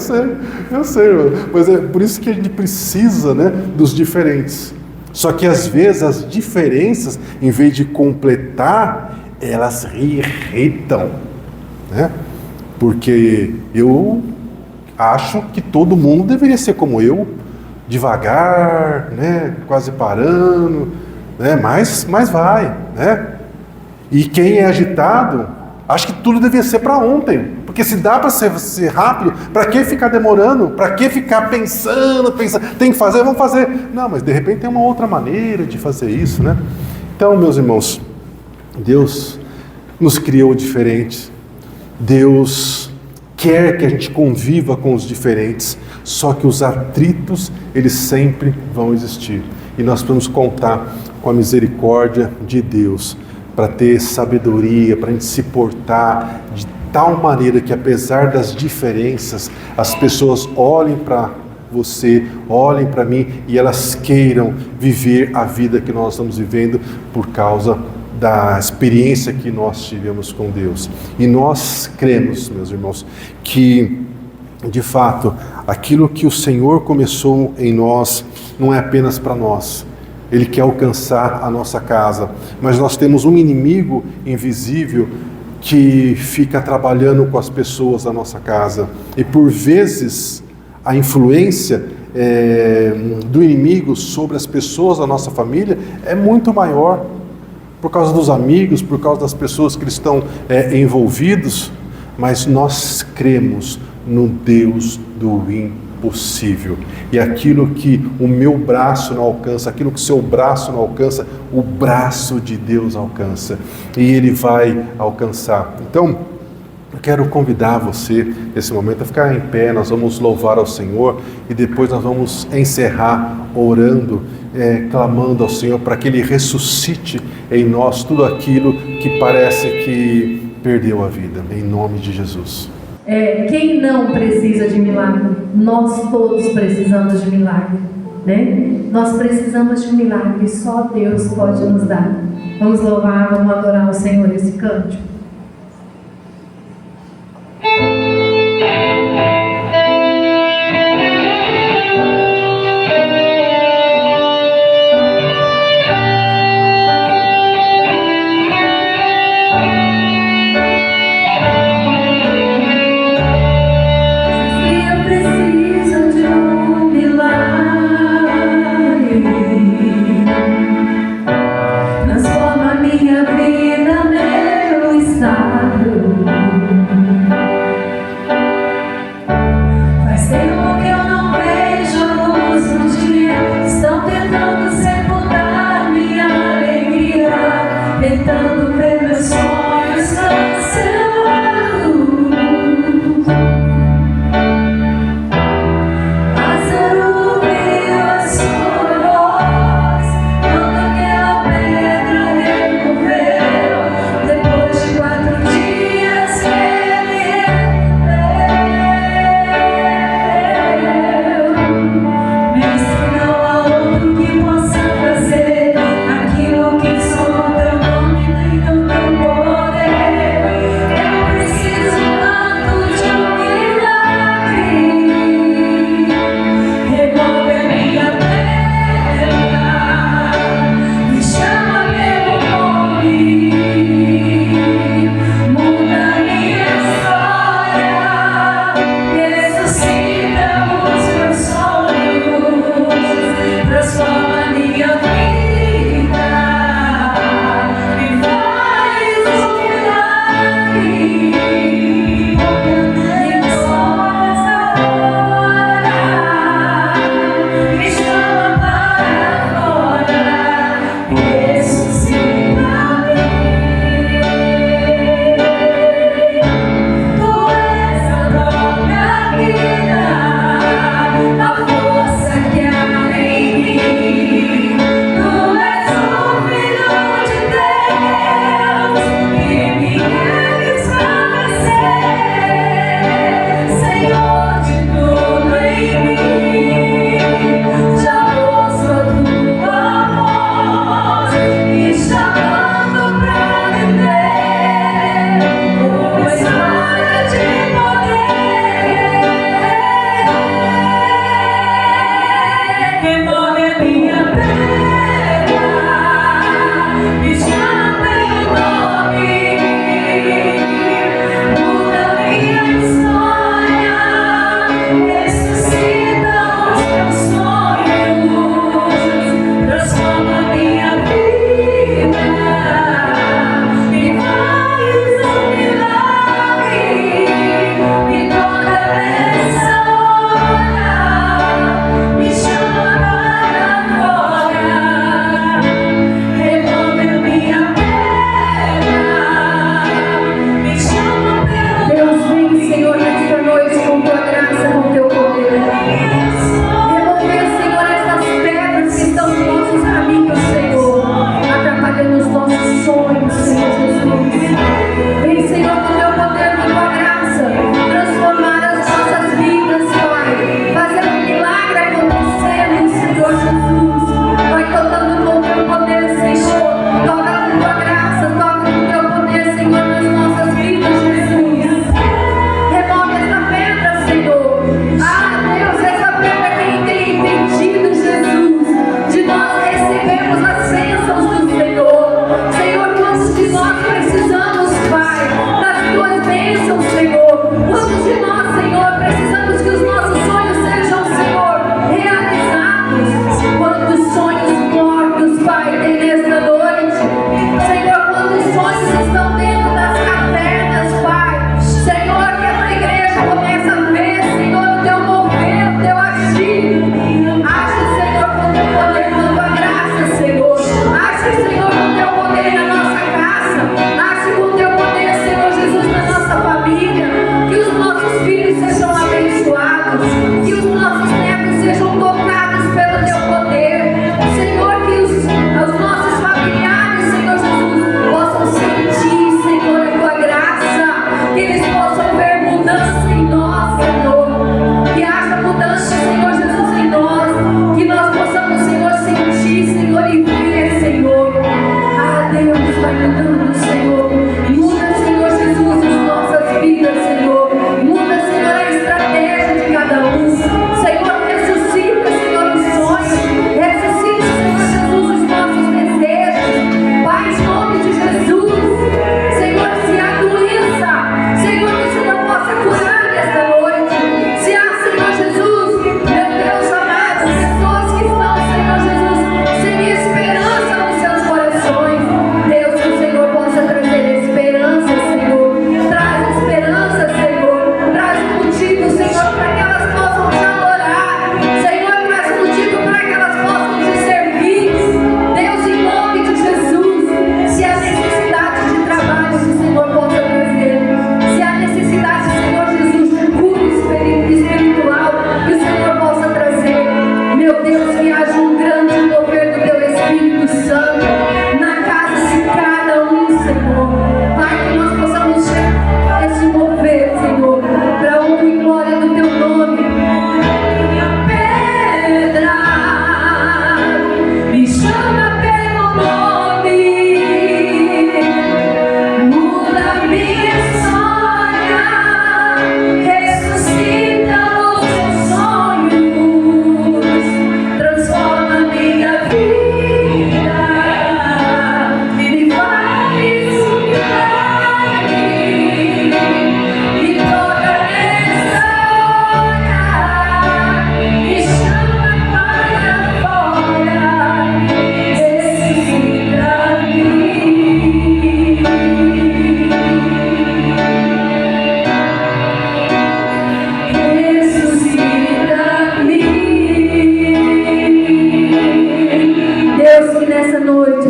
eu sei, mas é por isso que a gente precisa, né, dos diferentes. Só que às vezes as diferenças, em vez de completar, elas irritam, né? Porque eu acho que todo mundo deveria ser como eu, devagar, né? Quase parando, né? Mas vai, né? E quem é agitado, acha que tudo devia ser para ontem, porque se dá para ser rápido, para que ficar demorando? Para que ficar pensando, tem que fazer, vamos fazer. Não, mas de repente tem uma outra maneira de fazer isso, né? Então, meus irmãos, Deus nos criou diferentes, Deus quer que a gente conviva com os diferentes, só que os atritos, eles sempre vão existir. E nós precisamos contar com a misericórdia de Deus, para ter sabedoria, para a gente se portar de tal maneira que, apesar das diferenças, as pessoas olhem para você, olhem para mim e elas queiram viver a vida que nós estamos vivendo por causa da experiência que nós tivemos com Deus. E nós cremos, meus irmãos, que de fato aquilo que o Senhor começou em nós não é apenas para nós. Ele quer alcançar a nossa casa, mas nós temos um inimigo invisível que fica trabalhando com as pessoas da nossa casa. E por vezes a influência do inimigo sobre as pessoas da nossa família é muito maior, por causa dos amigos, por causa das pessoas que estão envolvidos, mas nós cremos no Deus do impossível. E aquilo que o meu braço não alcança, aquilo que o seu braço não alcança, o braço de Deus alcança. E Ele vai alcançar. Então, eu quero convidar você, nesse momento, a ficar em pé. Nós vamos louvar ao Senhor e depois nós vamos encerrar orando, clamando ao Senhor para que Ele ressuscite em nós tudo aquilo que parece que perdeu a vida, em nome de Jesus. Quem não precisa de milagre? Nós todos precisamos de milagre, né? Nós precisamos de um milagre, só Deus pode nos dar. Vamos louvar, vamos adorar o Senhor esse cântico. Transforma minha vida, meu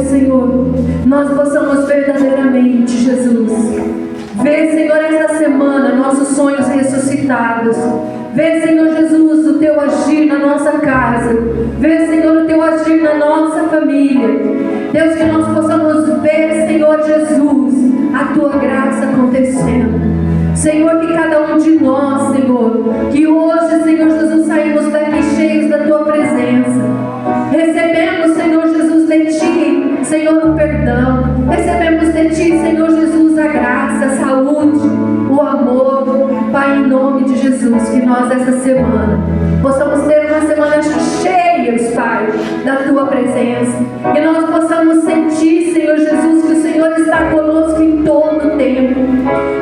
Senhor, nós possamos verdadeiramente, Jesus, ver, Senhor, esta semana nossos sonhos ressuscitados. Vê, Senhor Jesus, o Teu agir na nossa casa. Vê, Senhor, o Teu agir na nossa família. Deus, que nós possamos ver, Senhor Jesus, a Tua graça acontecendo. Senhor, que cada um de nós, Senhor, que hoje, Senhor Jesus, saímos daqui cheios da Tua presença. Recebemos, Senhor Jesus, de Ti, Senhor, o perdão. Recebemos de Ti, Senhor Jesus, a graça, a saúde, o amor. Pai, em nome de Jesus, que nós essa semana possamos ter uma semana cheias, Pai, da Tua presença. Que nós possamos sentir, Senhor Jesus, que o Senhor está conosco em todo o tempo.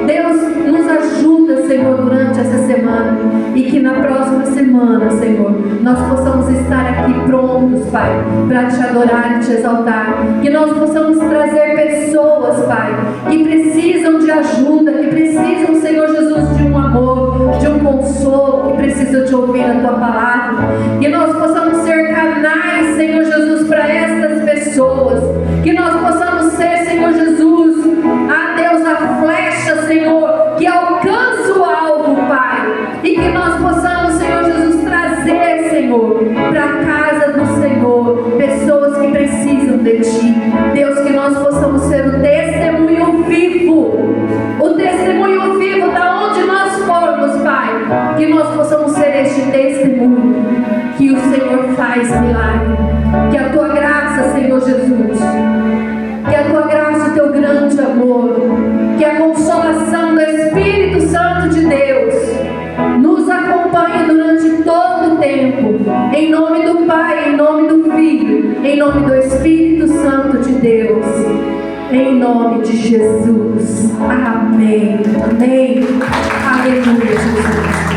Deus, nos ajuda, Senhor, durante essa semana. E que na próxima semana, Senhor, nós possamos estar aqui prontos, Pai, para Te adorar e Te exaltar. Que nós possamos trazer pessoas, Pai, que precisam de ajuda, que precisam, Senhor Jesus, de um amor, de um consolo, que precisam de ouvir a Tua palavra. Que nós possamos ser canais, Senhor Jesus, para estas pessoas. Que nós possamos ser, Senhor Jesus, Deus, a flecha, Senhor, que alcança o alvo, Pai. E que nós possamos, Senhor Jesus, trazer, Senhor, para a casa do Senhor, pessoas que precisam de Ti. Deus, que nós possamos ser o testemunho vivo. O testemunho vivo da onde nós formos, Pai. Que nós possamos ser este testemunho. Que o Senhor faz milagre. Que a Tua graça, Senhor Jesus, que a Tua graça, o Teu grande amor, que a consolação do Espírito Santo de Deus nos acompanhe durante todo o tempo. Em nome do Pai, em nome do Filho, em nome do Espírito Santo de Deus. Em nome de Jesus. Amém. Amém. Aleluia, Jesus.